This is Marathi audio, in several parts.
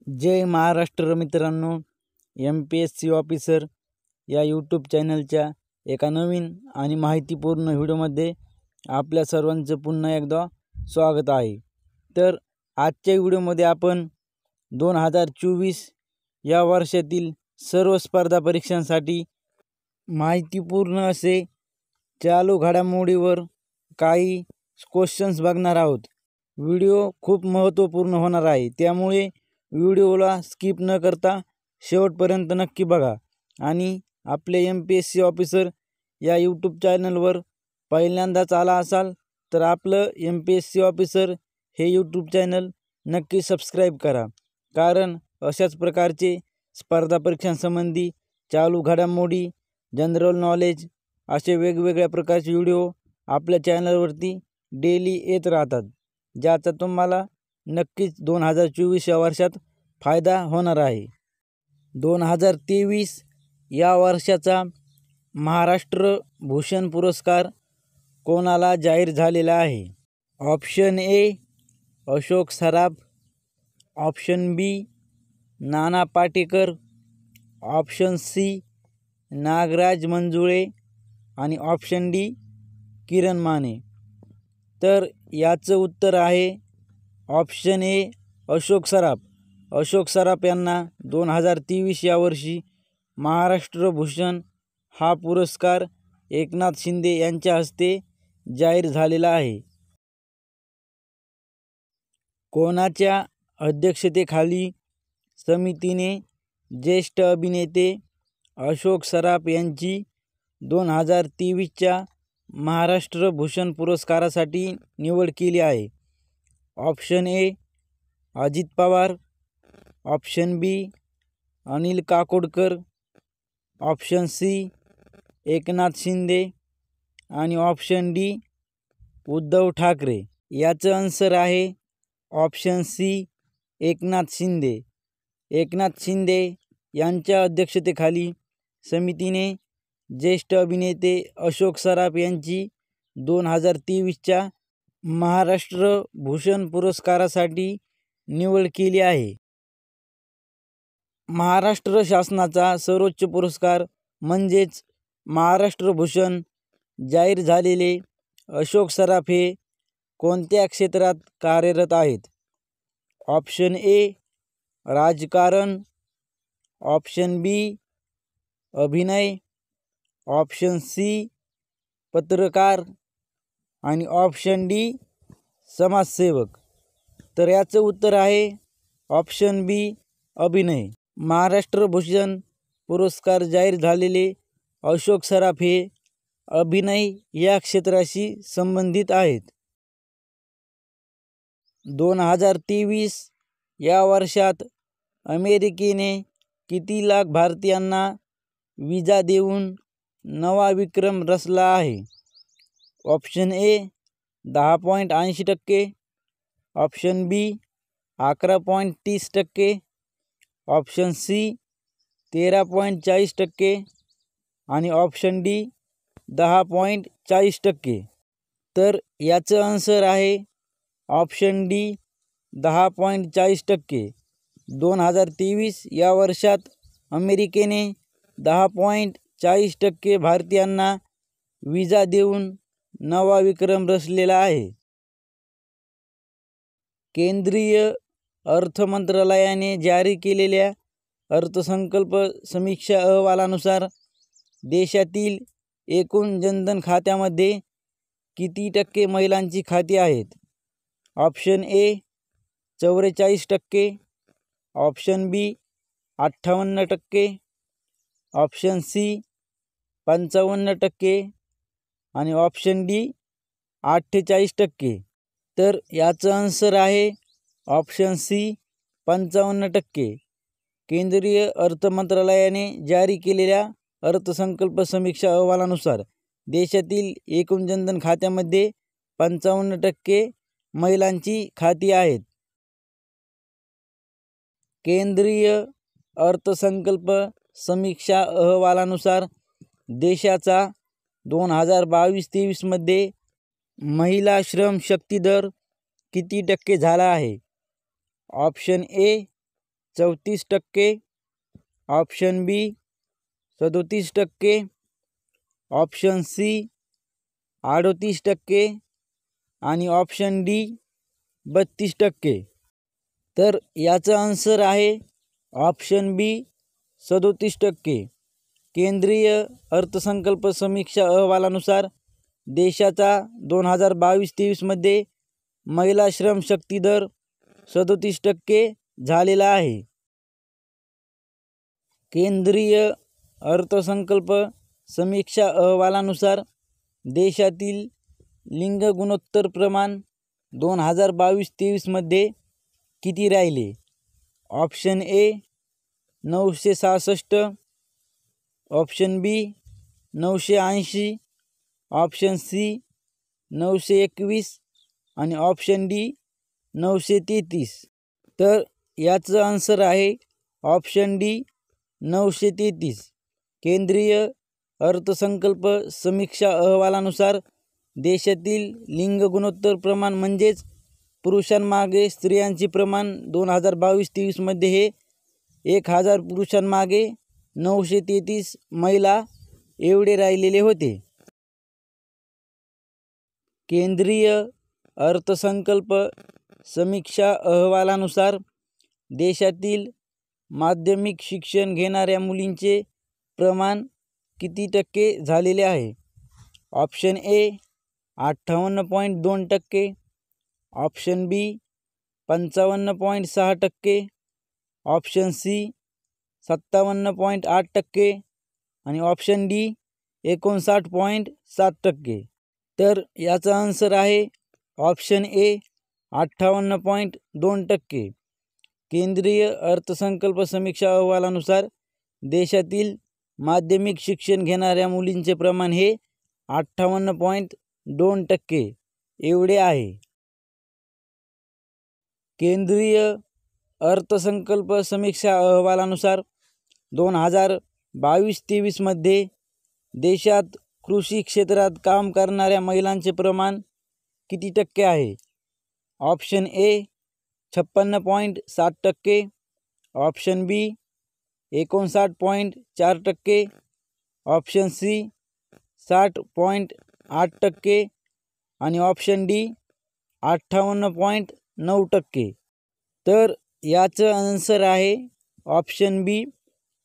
जय महाराष्ट्र मित्रांनो, MPSC ऑफिसर या यूट्यूब चॅनलच्या एका नवीन आणि माहितीपूर्ण व्हिडिओमध्ये आपल्या सर्वांचं पुन्हा एकदा स्वागत आहे। तर आजच्या व्हिडिओमध्ये आपण 2024 या वर्षातील सर्व स्पर्धा परीक्षांसाठी माहितीपूर्ण असे चालू घडामोडीवर काही क्वेश्चन्स बघणार आहोत। व्हिडिओ खूप महत्त्वपूर्ण होणार आहे, त्यामुळे व्हिडिओला स्किप न करता शेवटपर्यंत नक्की बघा। आणि आपले MPSC ऑफिसर या यूट्यूब चॅनलवर पहिल्यांदाच आला असाल तर आपलं MPSC ऑफिसर हे यूट्यूब चॅनल नक्की सबस्क्राईब करा, कारण अशाच प्रकारचे स्पर्धा परीक्षांसंबंधी चालू घडामोडी, जनरल नॉलेज असे वेगवेगळ्या प्रकारचे व्हिडिओ आपल्या चॅनलवरती डेली येत राहतात, ज्याचा तुम्हाला नक्कीच 2024 या वर्षात फायदा होणार आहे। 2023 या वर्षाचा महाराष्ट्र भूषण पुरस्कार कोणाला जाहीर झालेला आहे? Option A Ashok Saraf, option B Nana Patekar, option C Nagraj Manjule आणि ऑप्शन डी किरण माने। तर याचं उत्तर आहे ऑप्शन ए अशोक सराफ। अशोक सराफ यांना 2023 या वर्षी महाराष्ट्र भूषण हा पुरस्कार एकनाथ शिंदे यांच्या हस्ते जाहीर झालेला आहे। कोणाच्या अध्यक्षतेखाली समितीने ज्येष्ठ अभिनेते अशोक सराफ यांची 2023च्या महाराष्ट्र भूषण पुरस्कारासाठी निवड केली आहे? Option A Ajit Pawar, option B Anil Kakodkar, option C Eknath Shinde आणि ऑप्शन डी उद्धव ठाकरे। याचं आन्सर आहे ऑप्शन सी एकनाथ शिंदे। एकनाथ शिंदे यांच्या अध्यक्षतेखाली समितीने ज्येष्ठ अभिनेते अशोक सराफ यांची 2023च्या महाराष्ट्र भूषण पुरस्कारासाठी निवड केली आहे। महाराष्ट्र शासनाचा सर्वोच्च पुरस्कार म्हणजेच महाराष्ट्र भूषण जाहीर झालेले अशोक सराफ हे कोणत्या क्षेत्रात कार्यरत आहेत? ऑप्शन ए राजकारण, ऑप्शन बी अभिनय, ऑप्शन सी पत्रकार आणि ऑप्शन डी समाजसेवक। तर याचं उत्तर आहे ऑप्शन बी अभिनय। महाराष्ट्र भूषण पुरस्कार जाहीर झालेले अशोक सराफ हे अभिनय या क्षेत्राशी संबंधित आहेत। 2023 या वर्षात अमेरिकेने किती लाख भारतीयांना विजा देऊन नवा विक्रम रचला आहे? Option A 10.80%, option B 11.30%, option C 13.40% आणि ऑप्शन डी 10.40%। तर याचं आन्सर आहे ऑप्शन डी 10.40%। 2023 या वर्षात अमेरिकेने 10.40% भारतीयांना विजा देऊन नवा विक्रम रचलेला आहे। केंद्रीय अर्थ मंत्रालयाने जारी केलेल्या अर्थसंकल्प समीक्षा अहवालानुसार देशातील एकूण जनधन खात्यामध्ये किती टक्के महिलांची खाती आहेत? Option A 44%, option B 58%, option C 55% आणि ऑप्शन डी 48%। तर याचं आन्सर आहे ऑप्शन सी 55%। केंद्रीय अर्थ मंत्रालयाने जारी केलेल्या अर्थसंकल्प समीक्षा अहवालानुसार देशातील एकूण जनधन खात्यामध्ये 55% महिलांची खाती आहेत। केंद्रीय अर्थसंकल्प समीक्षा अहवालानुसार देशाचा 2022-23 मध्ये महिला श्रम शक्ती दर किती टक्के झाला आहे? Option A 34%, option B 37%, option C 38% आणि ऑप्शन डी 32%. तर याचा आन्सर आहे ऑप्शन बी 37%. केंद्रीय अर्थसंकल्प समीक्षा अहवालानुसार देशाचा 2022-23 मध्ये महिला श्रमशक्ती दर 37% झालेला आहे. केंद्रीय अर्थसंकल्प समीक्षा अहवालानुसार देशातील लिंग गुणोत्तर प्रमाण 2022-23 मध्ये किती राहिले? Option A 966, option B 980, option C 921 आणि ऑप्शन डी 933. तर याचं आन्सर आहे ऑप्शन डी 933. केंद्रीय अर्थसंकल्प समीक्षा अहवालानुसार देशातील लिंग गुणोत्तर प्रमाण म्हणजेच पुरुषांमागे स्त्रियांचे प्रमाण 2022-23 मध्ये हे 1000 पुरुषांमागे 933 महिला एवढे राहिलेले होते. केंद्रीय अर्थसंकल्प समीक्षा अहवालानुसार देशातील माध्यमिक शिक्षण घेणाऱ्या मुलींचे प्रमाण किती टक्के झालेले आहे? Option A 58.2%, option B 55.6%, option C 57.8% आणि ऑप्शन डी 59.7%. तर याचा आन्सर आहे ऑप्शन ए 58.2%. केंद्रीय अर्थसंकल्प समीक्षा अहवालानुसार देशातील माध्यमिक शिक्षण घेणाऱ्या मुलींचे प्रमाण हे 58.2% एवढे आहे. केंद्रीय अर्थसंकल्प समीक्षा अहवालानुसार 2022-23 मध्ये देशात कृषी क्षेत्रात काम करणाऱ्या महिलांचे प्रमाण किती टक्के आहे? Option A 56.7%, option B 59.4%, option C 60.8% आणि ऑप्शन डी 58.9%. तर याचं आन्सर आहे ऑप्शन बी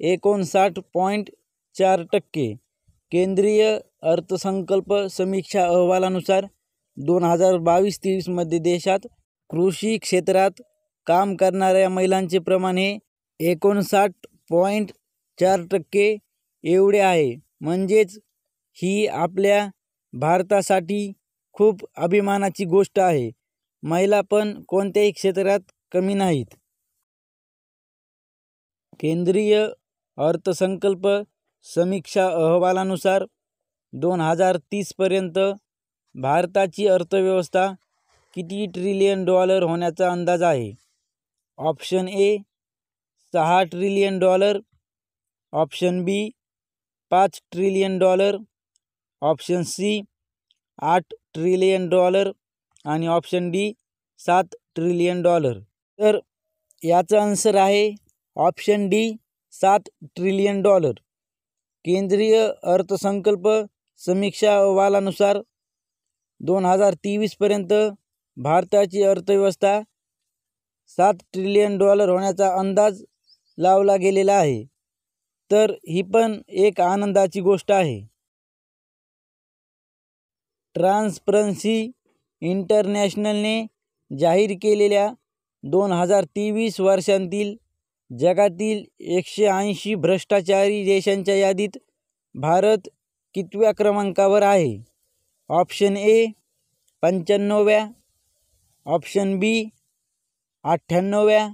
59.4%. केंद्रीय अर्थसंकल्प समीक्षा अहवालानुसार 2022-23 मध्ये देशात कृषी क्षेत्रात काम करणाऱ्या महिलांचे प्रमाण हे 59.4% एवढे आहे. म्हणजेच ही आपल्या भारतासाठी खूप अभिमानाची गोष्ट आहे. महिला पण कोणत्याही क्षेत्रात कमी नाहीत. केंद्रीय अर्थसंकल्प समीक्षा अहवालानुसार 2030 पर्यंत भारताची अर्थव्यवस्था किती ट्रिलियन डॉलर होण्याचा अंदाज आहे? Option A 6 trillion dollar, option B 5 trillion dollar, option C 8 trillion dollar आणि ऑप्शन डी 7 ट्रिलियन डॉलर. तर याचा आन्सर आहे ऑप्शन डी 7 ट्रिलियन डॉलर. केंद्रीय अर्थसंकल्प समीक्षा अहवालानुसार 2023 पर्यंत भारताची अर्थव्यवस्था 7 ट्रिलियन डॉलर होण्याचा अंदाज लावला गेलेला आहे. तर ही पण एक आनंदाची गोष्ट आहे. ट्रान्सपरन्सी इंटरनॅशनलने जाहीर केलेल्या 2023 वर्षांतील जगातील 180 भ्रष्टाचारी देशांच्या यादीत भारत कितव्या क्रमांकावर आहे? Option A 95, option B 98,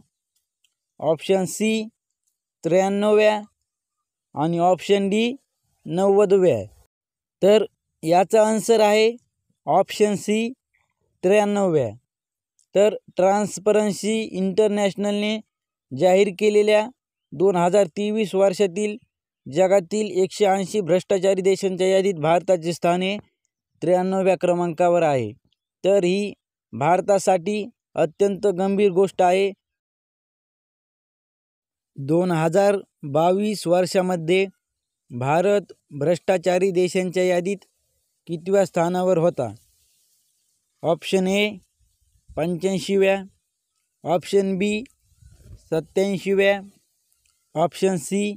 option C 93 आणि ऑप्शन डी 90. तर याचा आन्सर आहे ऑप्शन सी 93. तर ट्रान्सपरन्सी इंटरनॅशनलने जाहीर केलेल्या 2023 वर्षातील जगातील 180 भ्रष्टाचारी देशांच्या यादीत भारताचे स्थान हे 93व्या क्रमांकावर आहे. तर ही भारतासाठी अत्यंत गंभीर गोष्ट आहे. 2022 वर्षामध्ये भारत भ्रष्टाचारी देशांच्या यादीत कितव्या स्थानावर होता? ऑप्शन ए 85व्या, ऑप्शन बी 87व्या, ऑप्शन सी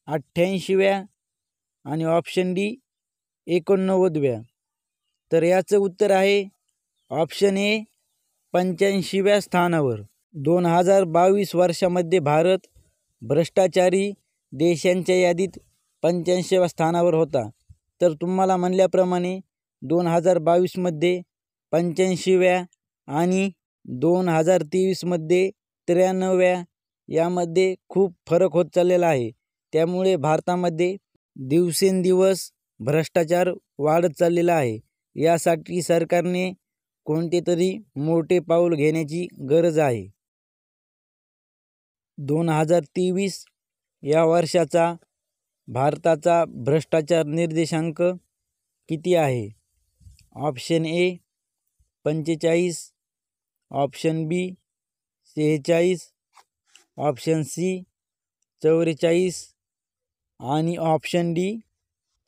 88व्या आणि ऑप्शन डी 89व्या. तर याचं उत्तर आहे ऑप्शन ए 85व्या स्थानावर. 2022 वर्षामध्ये भारत भ्रष्टाचारी देशांच्या यादीत 85व्या स्थानावर होता. तर तुम्हाला म्हणल्याप्रमाणे 2022मध्ये 85व्या आणि 2023मध्ये 93व्या यामध्ये खूप फरक होत चाललेला आहे. त्यामुळे भारतामध्ये दिवसेंदिवस भ्रष्टाचार वाढत चाललेला आहे. यासाठी सरकारने कोणते तरी मोठे पाऊल घेण्याची गरज आहे. 2023 या वर्षाचा भारताचा भ्रष्टाचार निर्देशांक किती आहे? Option A 45, option B 46, option C 44 आणि ऑप्शन डी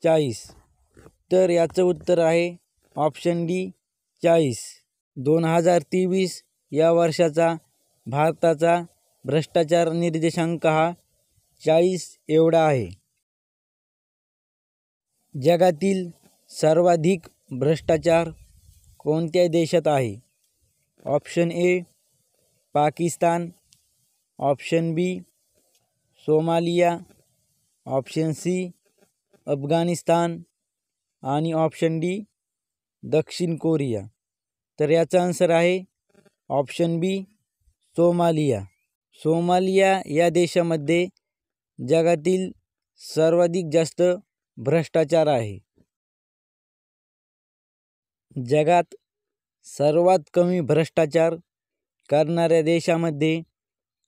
40. तर याचं उत्तर आहे ऑप्शन डी 40. 2023 या वर्षाचा भारताचा भ्रष्टाचार निर्देशांक हा 40 एवढा आहे. जगातील सर्वाधिक भ्रष्टाचार कोणत्या देशात आहे? Option A Pakistan, option B Somalia, option C Afghanistan आणि ऑप्शन डी दक्षिण कोरिया. तर याचा आन्सर आहे ऑप्शन बी सोमालिया. सोमालिया या देशामध्ये जगातील सर्वाधिक जास्त भ्रष्टाचार आहे. जगात सर्वात कमी भ्रष्टाचार करणाऱ्या देशामध्ये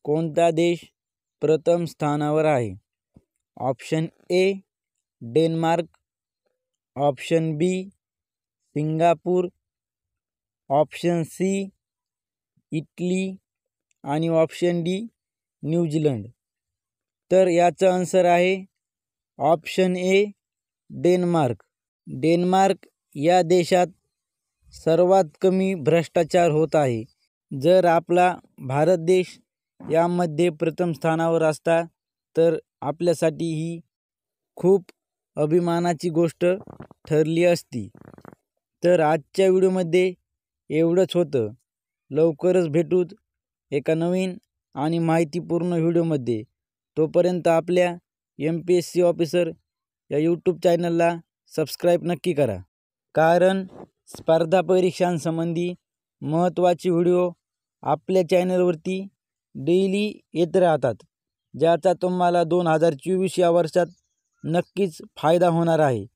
कोणता देश प्रथम स्थानावर आहे? Option A Denmark, option B Singapore, option C Italy आणि ऑप्शन डी न्यूझीलंड. तर याचं आन्सर आहे ऑप्शन ए डेन्मार्क. डेन्मार्क या देशात सर्वात कमी भ्रष्टाचार होत आहे. जर आपला भारत देश यामध्ये प्रथम स्थानावर असता तर आपल्यासाठी ही खूप अभिमानाची गोष्ट ठरली असती. तर आजच्या व्हिडिओमध्ये एवढंच होतं. लवकरच भेटूत एका नवीन आणि माहितीपूर्ण व्हिडिओमध्ये. तोपर्यंत आपल्या MPSC ऑफिसर या यूट्यूब चॅनलला सबस्क्राईब नक्की करा. कारण स्पर्धा परीक्षांसंबंधी महत्त्वाचे व्हिडिओ आपल्या चॅनलवरती डेली येत राहतात, ज्याचा तुम्हाला 2024 या वर्षात नक्कीच फायदा होणार आहे.